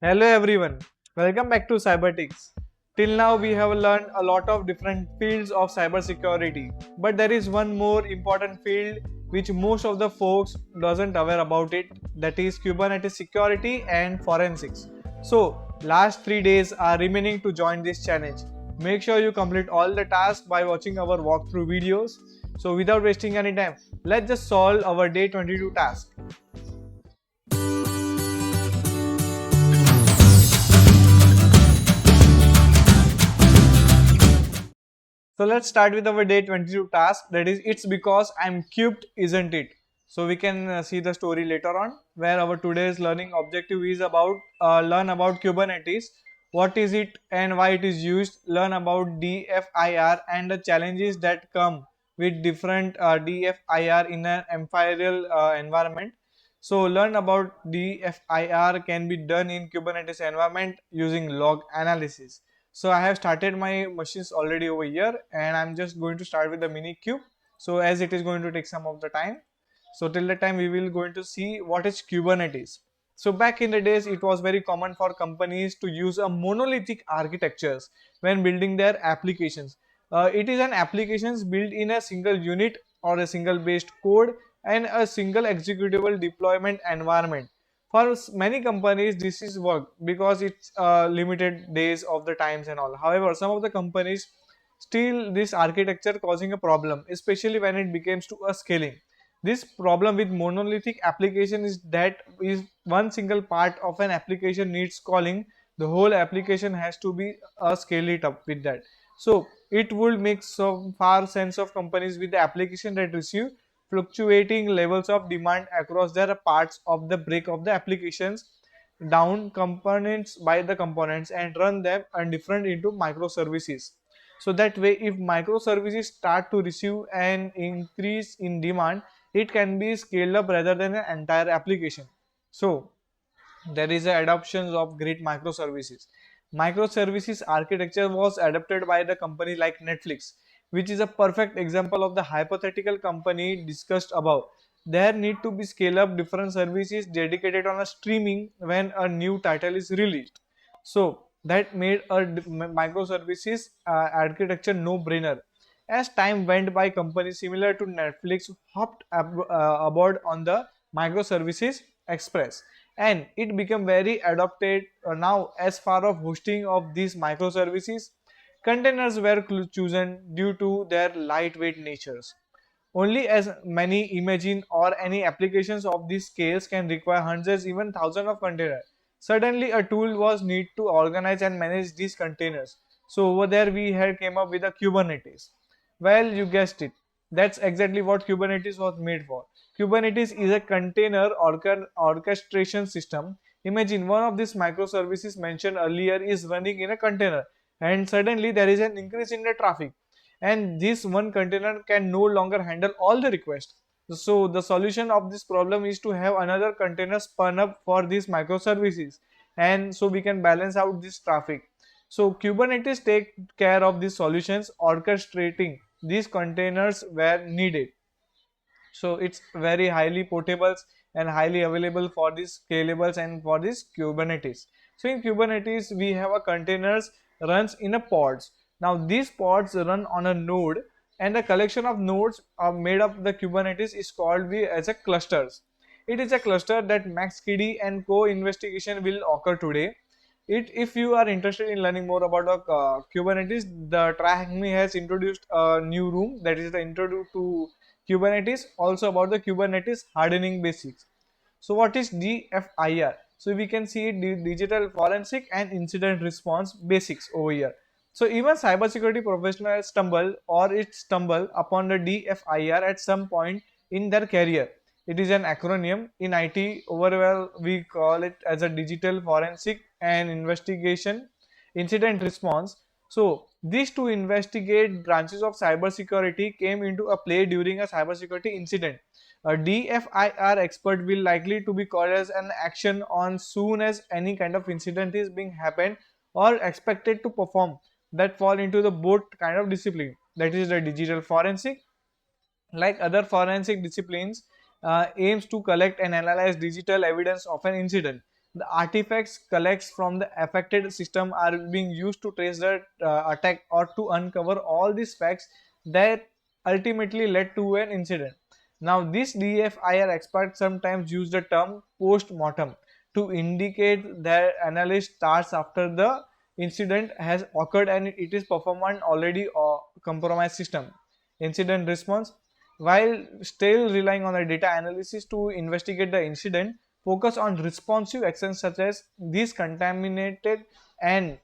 Hello everyone, welcome back to Cybertix. Till now we have learned a lot of different fields of cybersecurity, but there is one more important field which most of the folks doesn't aware about it, that is Kubernetes security and forensics. So last 3 days are remaining to join this challenge. Make sure you complete all the tasks by watching our walkthrough videos. So without wasting any time, let's just solve our day 22 task. So let's start with our day 22 task, that is it's because I'm cubed, isn't it? So we can see the story later on, where our today's learning objective is about learn about Kubernetes, what is it and why it is used, learn about DFIR and the challenges that come with different DFIR in an ephemeral environment. So learn about DFIR can be done in Kubernetes environment using log analysis. So I have started my machines already over here, and I'm just going to start with the mini cube. So as it is going to take some of the time, so till the time we will going to see what is Kubernetes. So back in the days, it was very common for companies to use a monolithic architectures when building their applications. It is an applications built in a single unit or a single based code and a single executable deployment environment. For many companies this is work because it's limited days of the times and all. However, some of the companies still this architecture causing a problem, especially when it becomes to a scaling. This problem with monolithic application is that if one single part of an application needs calling, the whole application has to be scale it up with that. So it would make some far sense of companies with the application that receive fluctuating levels of demand across their parts of the break of the applications down components by the components and run them and different into microservices. So that way, if microservices start to receive an increase in demand, it can be scaled up rather than an entire application. So there is a adoption of great microservices. Microservices architecture was adopted by the company like Netflix, which is a perfect example of the hypothetical company discussed above. There need to be scale up different services dedicated on a streaming when a new title is released. So that made a microservices architecture no brainer. As time went by, companies similar to Netflix hopped aboard on the microservices express, and it became very adopted. Now as far of hosting of these microservices, containers were chosen due to their lightweight natures. Only as many imagine or any applications of these scales can require hundreds, even thousands of containers. Suddenly a tool was need to organize and manage these containers. So over there we had came up with a Kubernetes. Well, you guessed it. That's exactly what Kubernetes was made for. Kubernetes is a container orchestration system. Imagine one of these microservices mentioned earlier is running in a container, and suddenly there is an increase in the traffic, and this one container can no longer handle all the requests. So the solution of this problem is to have another container spun up for these microservices, and so we can balance out this traffic. So Kubernetes take care of these solutions, orchestrating these containers where needed. So it's very highly portable and highly available for these scalables and for this Kubernetes. So in Kubernetes we have a containers runs in a pods. Now these pods run on a node, and the collection of nodes are made up the Kubernetes is called as a clusters. It is a cluster that Max KD and co-investigation will occur today. If you are interested in learning more about Kubernetes, the THM has introduced a new room, that is the intro to Kubernetes, also about the Kubernetes hardening basics. So what is DFIR? So we can see digital forensic and incident response basics over here. So even cybersecurity professionals stumble upon the DFIR at some point in their career. It is an acronym in IT. Overall, we call it as a digital forensic and investigation incident response. So these two investigate branches of cybersecurity came into a play during a cybersecurity incident. A DFIR expert will likely to be called as an action on soon as any kind of incident is being happened or expected to perform that fall into the both kind of discipline, that is the digital forensic. Like other forensic disciplines, aims to collect and analyze digital evidence of an incident. The artifacts collects from the affected system are being used to trace the attack or to uncover all these facts that ultimately led to an incident. Now, this DFIR expert sometimes use the term post-mortem to indicate that analysis starts after the incident has occurred and it is performed on already compromised system. Incident response, while still relying on the data analysis to investigate the incident, focus on responsive actions such as these contaminated and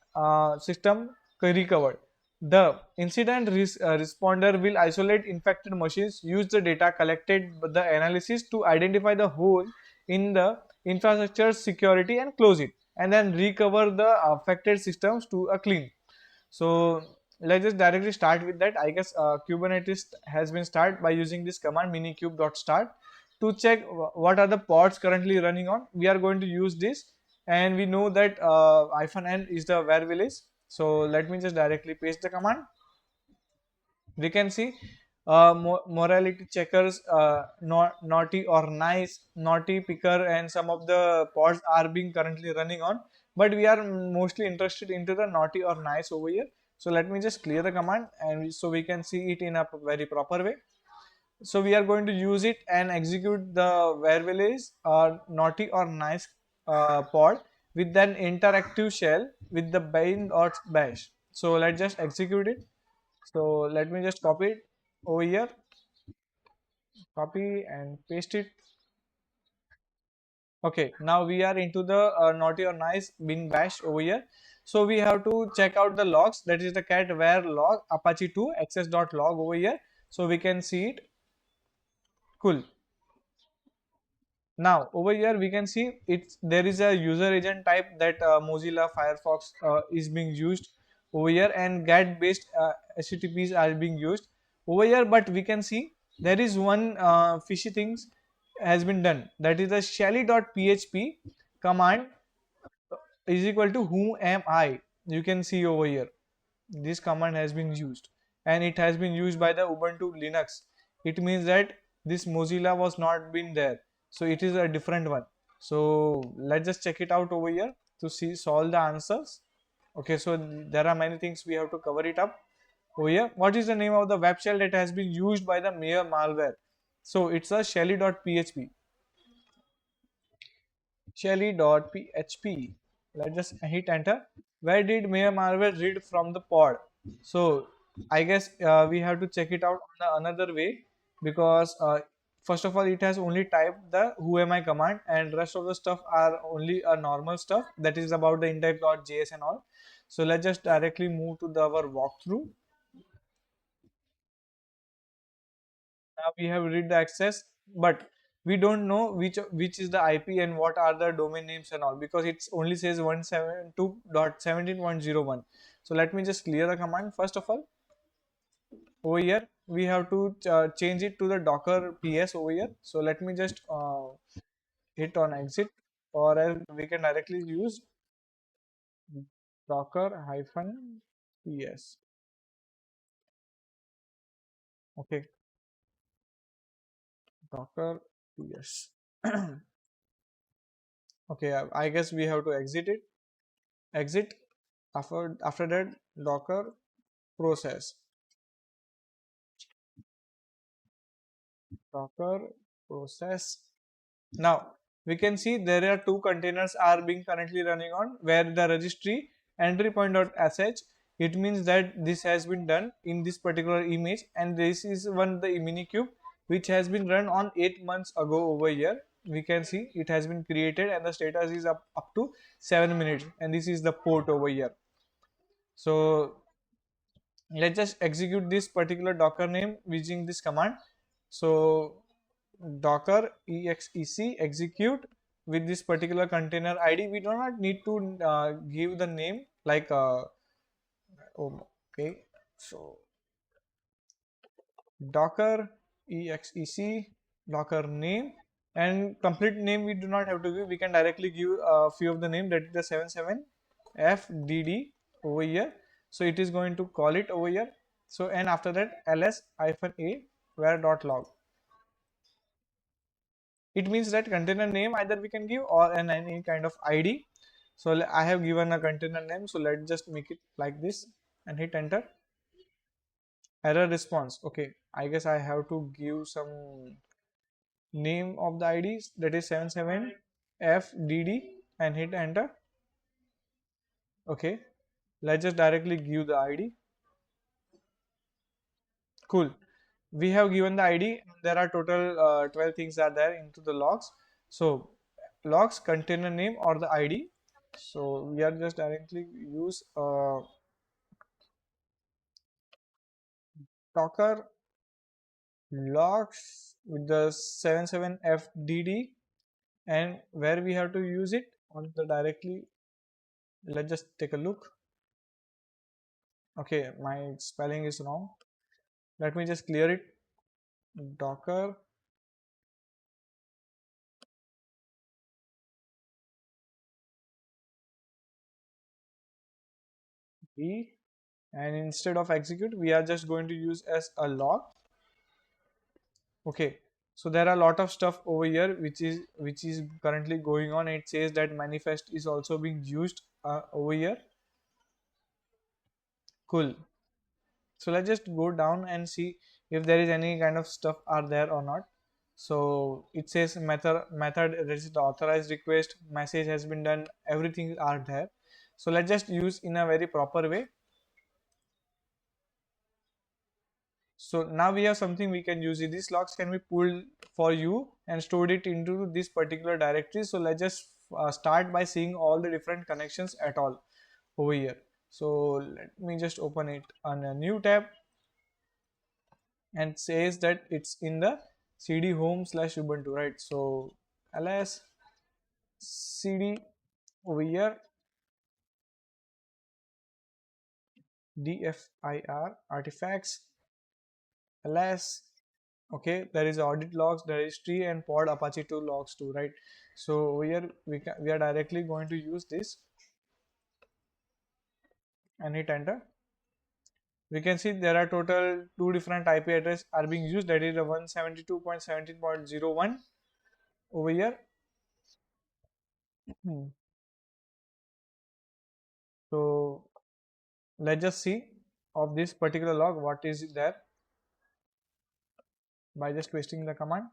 system recovered. The incident responder will isolate infected machines, use the data collected by the analysis to identify the hole in the infrastructure security and close it, and then recover the affected systems to a clean. So let's just directly start with that. I guess Kubernetes has been started by using this command minikube.start to check what are the pods currently running on. We are going to use this, and we know that -n is the where village. So let me just directly paste the command. We can see morality checkers, naughty or nice, naughty picker, and some of the pods are being currently running on, but we are mostly interested into the naughty or nice over here. So let me just clear the command, and so we can see it in a very proper way. So we are going to use it and execute the where village naughty or nice pod with an interactive shell with the bind or bash. So let's just execute it. So let me just copy it over here, copy and paste it. Okay, now we are into the naughty or nice bin bash over here. So we have to check out the logs, that is the cat where log apache 2 access.log over here. So we can see it. Cool. Now over here we can see it's there is a user agent type that Mozilla Firefox is being used over here, and GET based HTTPs are being used over here. But we can see there is one fishy things has been done, that is the 𝘾𝙤𝙢𝙢𝙀 command is equal to who am I. You can see over here this command has been used, and it has been used by the Ubuntu Linux. It means that this Mozilla was not been there, so it is a different one. So let's just check it out over here to see solve the answers. Okay, so there are many things we have to cover it up over here. What is the name of the web shell that has been used by the mere malware? So it's a 𝘾𝙤𝙢𝙢𝙀. 𝘾𝙤𝙢𝙢𝙀. Let's just hit enter. Where did mere malware read from the pod? So I guess we have to check it out on another way, because first of all it has only typed the who am I command, and rest of the stuff are only a normal stuff that is about the index.js and all. So let's just directly move to our walkthrough. Now we have read the access, but we don't know which is the IP and what are the domain names and all, because it only says 172.17.01. So let me just clear the command. First of all, over here we have to change it to the docker ps over here. So let me just hit on exit, or else we can directly use docker hyphen ps. Okay, docker ps. Okay, I guess we have to exit it. Exit. After that, docker process, docker process. Now we can see there are two containers are being currently running on, where the registry entry point.sh, it means that this has been done in this particular image, and this is one the minikube which has been run on 8 months ago over here. We can see it has been created and the status is up to 7 minutes, and this is the port over here. So let's just execute this particular docker name using this command. So docker exec execute with this particular container id. We do not need to give the name like okay, so docker exec docker name, and complete name we do not have to give. We can directly give a few of the name, that is the 77fdd over here. So it is going to call it over here. So and after that ls-a where dot log. It means that container name either we can give or any kind of ID. So I have given a container name, so let's just make it like this and hit enter. Error response. Okay, I guess I have to give some name of the IDs, that is 77FDD, and hit enter. Okay, let's just directly give the ID. Cool. We have given the ID. There are total 12 things are there into the logs. So logs, container name or the ID. So we are just directly use Docker logs with the 77FDD, and where we have to use it on the directly. Let's just take a look. Okay, my spelling is wrong. Let me just clear it. Docker B, and instead of execute we are just going to use as a log. Okay, so there are a lot of stuff over here which is currently going on. It says that manifest is also being used over here. Cool. So let's just go down and see if there is any kind of stuff are there or not. So it says method this is the authorized request, message has been done, everything are there. So let's just use in a very proper way. So now we have something we can use. These logs can be pulled for you and stored it into this particular directory. So let's just start by seeing all the different connections at all over here. So let me just open it on a new tab, and says that it's in the cd home slash ubuntu, right? So ls cd over here dfir artifacts ls. Okay, there is audit logs, there is tree and pod apache 2 logs too, right? So over here we are directly going to use this and hit enter. We can see there are total two different IP address are being used, that is the 172.17.01 over here. So let's just see of this particular log what is there by just pasting the command.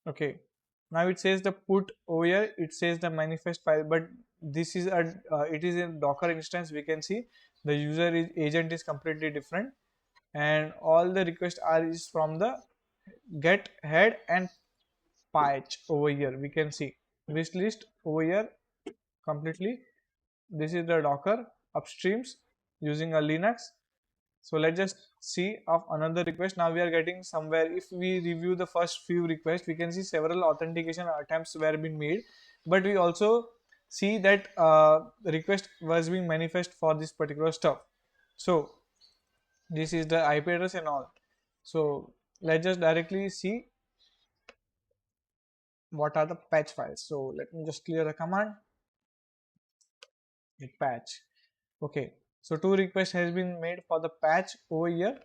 Okay, now it says the put over here, it says the manifest file, but this is a it is in Docker instance. We can see the user is agent is completely different, and all the requests are is from the get head and patch over here. We can see wish list over here completely. This is the Docker upstreams using a Linux. So let's just see of another request. Now we are getting somewhere. If we review the first few requests, we can see several authentication attempts were being made, but we also see that the request was being manifest for this particular stuff. So this is the IP address and all. So let's just directly see what are the patch files. So let me just clear the command. Hit patch. Okay. So two requests has been made for the patch over here.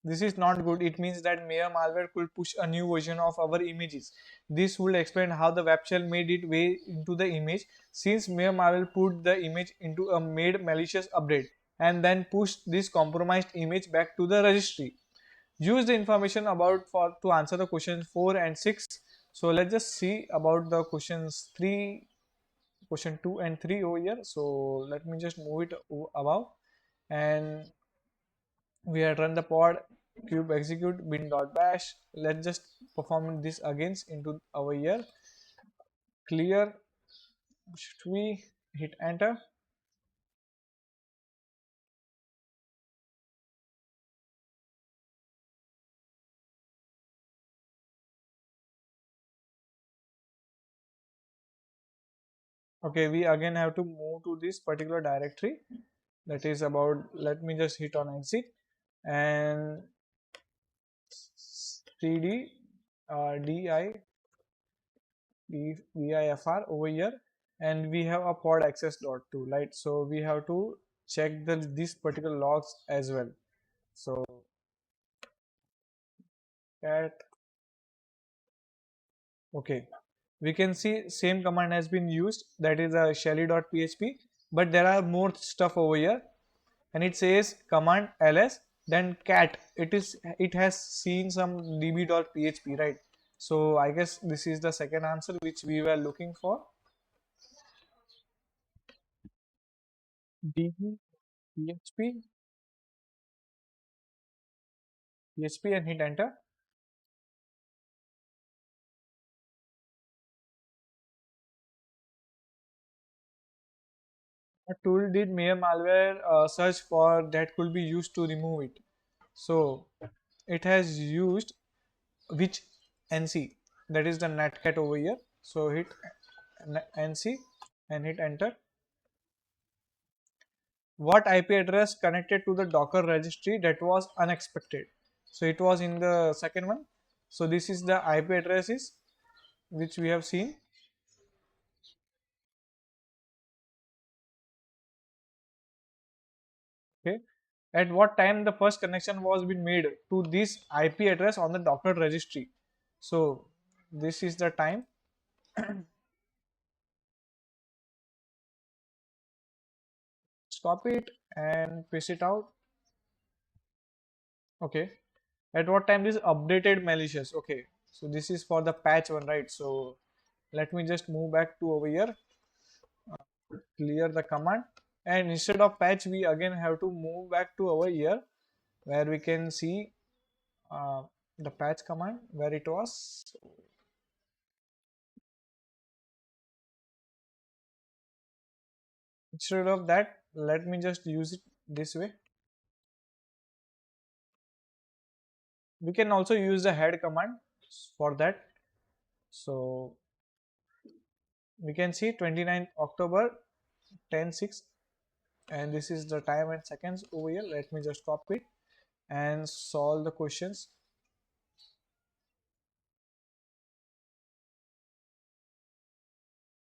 This is not good. It means that 𝗏𝘂𝗯𝗲𝗏 could push a new version of our images. This will explain how the web shell made its way into the image. Since 𝗏𝘂𝗯𝗲𝗏 put the image into a made malicious update and then pushed this compromised image back to the registry. Use the information about for to answer the questions 4 and 6. So let's just see about the questions 3, question 2 and 3 over here. So let me just move it above, and we had run the pod cube execute bin.bash. Let's just perform this again into our here. Clear. Should we hit enter? Okay, we again have to move to this particular directory, that is about, let me just hit on exit and cd VIFR over here, and we have a pod access.2, right? So we have to check this particular logs as well. So cat. Okay, we can see same command has been used, that is a shelly.php, but there are more stuff over here, and it says command ls then cat. It has seen some db.php, right? So I guess this is the second answer which we were looking for. db.php, php, and hit enter. A tool did mere malware search for that could be used to remove it. So it has used which NC, that is the netcat over here. So hit NC and hit enter. What IP address connected to the Docker registry that was unexpected? So it was in the second one. So this is the IP addresses which we have seen. Okay. At what time the first connection was been made to this IP address on the Docker registry? So this is the time. Just copy it and paste it out. Okay. At what time this updated malicious? Okay. So this is for the patch one, right? So let me just move back to over here, clear the command, and instead of patch we again have to move back to over here where we can see uh, the patch command where it was. So instead of that, let me just use it this way. We can also use the head command for that. So we can see 29th October 10:06, and this is the time and seconds over here. Let me just copy it and solve the questions.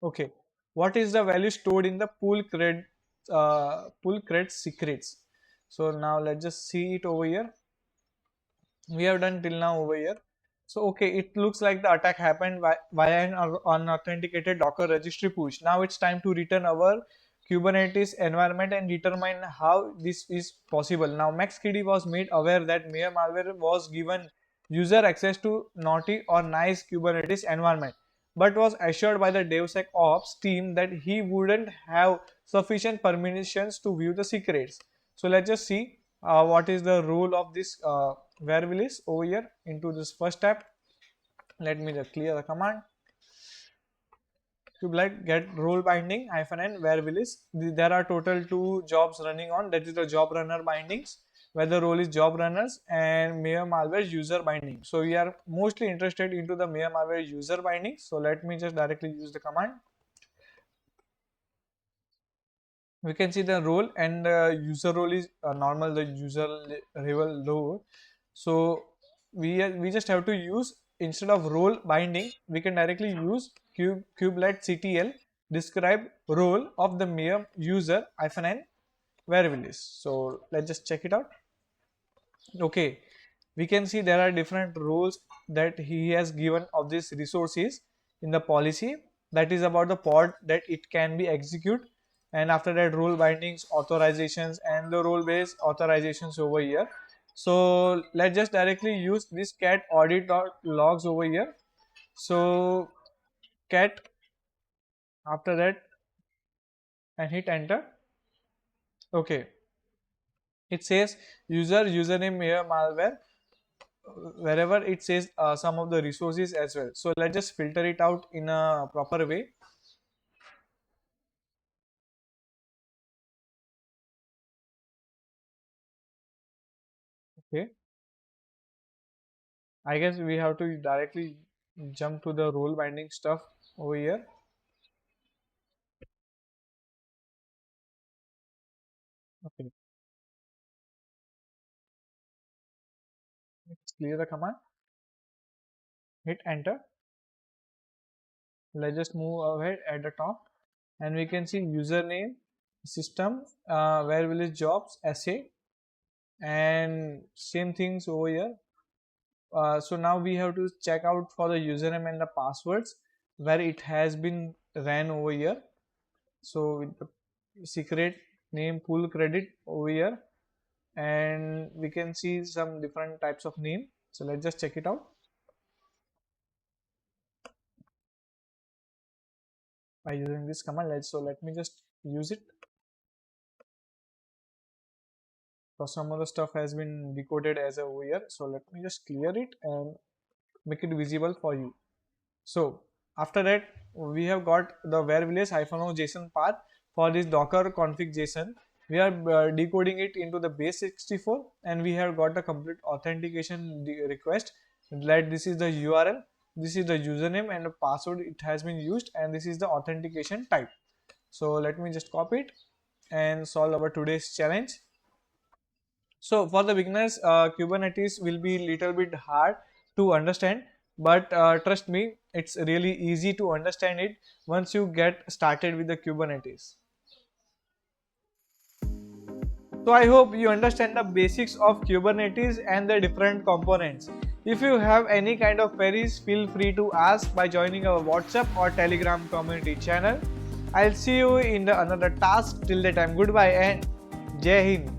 Okay, what is the value stored in the pool cred secrets? So now let's just see it over here. We have done till now over here. So okay, it looks like the attack happened via an unauthenticated Docker registry push. Now it's time to return our Kubernetes environment and determine how this is possible. Now 𝗏𝘲𝗍𝗓 was made aware that mere malware was given user access to naughty or nice Kubernetes environment, but was assured by the DevSecOps team that he wouldn't have sufficient permissions to view the secrets. So let's just see what is the role of this 𝗏𝘏𝗍𝗓 over here into this first step. Let me just clear the command. Kubelite get role binding -n 𝗏𝘏𝗍𝗓. There are total two jobs running on, that is the job runner bindings where the role is job runners and mere malware user binding. So we are mostly interested into the mere malware user binding. So let me just directly use the command. We can see the role, and user role is normal, the user level low. So we just have to use, instead of role binding we can directly use 𝗏𝘏𝗍𝗓 describe role of the mere user -n 𝗏𝘏𝗍𝗓. So let's just check it out. Okay, we can see there are different roles that he has given of these resources in the policy, that is about the pod that it can be execute, and after that role bindings, authorizations, and the role based authorizations over here. So let's just directly use this cat audit.logs over here. So cat, after that, and hit enter. Okay, it says user username here malware, wherever it says some of the resources as well. So let's just filter it out in a proper way. Okay, I guess we have to directly jump to the role binding stuff over here. Okay, let's clear the command, hit enter. Let's just move ahead at the top, and we can see username, system, where will is jobs, SA, and same things over here. So now we have to check out for the username and the passwords where it has been ran over here. So with the secret name pool credit over here, and we can see some different types of name. So let's just check it out. By using this command, let me just use it. So some other stuff has been decoded as over here. So let me just clear it and make it visible for you. So after that, we have got the _o JSON path for this Docker config JSON. We are decoding it into the base 64, and we have got the complete authentication request. Like this is the URL, this is the username and the password it has been used, and this is the authentication type. So let me just copy it and solve our today's challenge. So for the beginners, Kubernetes will be little bit hard to understand, but trust me, it's really easy to understand it once you get started with the Kubernetes. So I hope you understand the basics of Kubernetes and the different components. If you have any kind of queries, feel free to ask by joining our WhatsApp or Telegram community channel. I'll see you in the another task. Till that time, goodbye and Jai Hind.